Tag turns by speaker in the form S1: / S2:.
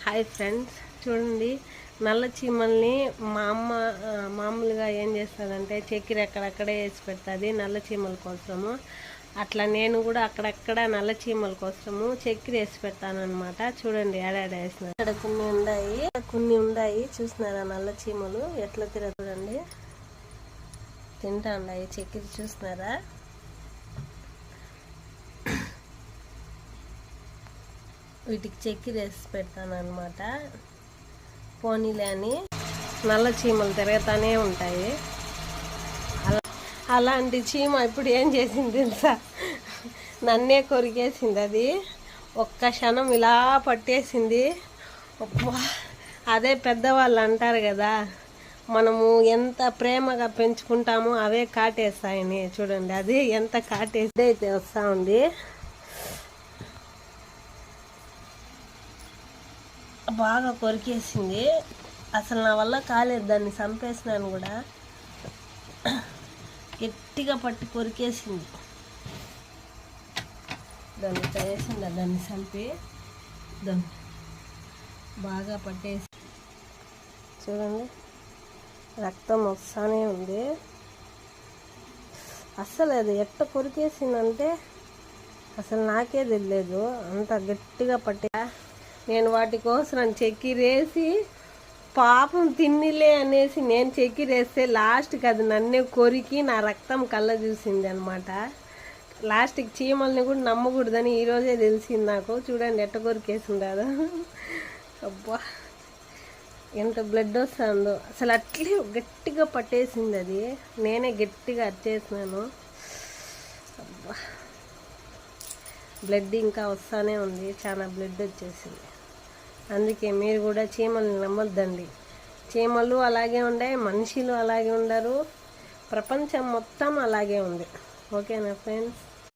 S1: Hi friends, చూడండి నల్ల చీమల్ని మా అమ్మ మామూలుగా ఏం చేస్తుందంటే చక్కెర అక్కడక్కడే వేసి పెడుతుంది నల్ల చీమల కోసము. అట్లా నేను కూడా అక్కడక్కడ నల్ల చీమల కోసము చక్కెర వేసి పెడతాను అనమాట. చూడండి ఏడాడ వేసిన ఇక్కడ కొన్ని ఉన్నాయి చూసినారా నల్ల చీమలు ఎట్లా చూడండి తింటా ఉన్నాయి చక్కెర చూసినారా. వీటికి చక్కెర వేసి పెడతాను అనమాట. పోనీలే అని నల్ల చీమలు తిరుగుతూనే ఉంటాయి. అలాంటి చీమ ఇప్పుడు ఏం చేసింది తెలుసా, నన్నే కొరికేసింది. అది ఒక్క క్షణం ఇలా పట్టేసింది. అదే పెద్దవాళ్ళు అంటారు కదా, మనము ఎంత ప్రేమగా పెంచుకుంటామో అవే కాటేస్తాయని. చూడండి అది ఎంత కాటేసి అయితే వస్తూ ఉంది. బాగా కొరికేసింది. అసలు నా వల్ల కాలేదు, దాన్ని చంపేసినాను కూడా. గట్టిగా పట్టి కొరికేసింది. దాన్ని వేసింది, దాన్ని చంపి దాన్ని బాగా పట్టేసి చూడండి రక్తం వస్తానే ఉంది. అస్సలు అది ఎట్ట కొరికేసిందంటే అసలు నాకే తెలియదు, అంత గట్టిగా పట్టే. నేను వాటి కోసం చక్కెరేసి పాపం తిన్నిలే అనేసి నేను చక్కెరేస్తే లాస్ట్కి అది నన్నే కొరికి నా రక్తం కళ్ళ చూసింది అనమాట. లాస్ట్కి చీమల్ని కూడా నమ్మకూడదని ఈరోజే తెలిసింది నాకు. చూడండి ఎట్ట కొరికేసిందో. అబ్బా ఎంత బ్లడ్ వస్తుందో. అసలు అట్లే గట్టిగా పట్టేసింది అది. నేనే గట్టిగా అరిచేసినాను. అబ్బా బ్లడ్ ఇంకా వస్తూనే ఉంది, చాలా బ్లడ్ వచ్చేసింది. అందుకే మీరు కూడా చీమల్ని నమ్మొద్దండి. చీమలు అలాగే ఉన్నాయి, మనుషులు అలాగే ఉండరు, ప్రపంచం మొత్తం అలాగే ఉంది. ఓకేనా ఫ్రెండ్స్?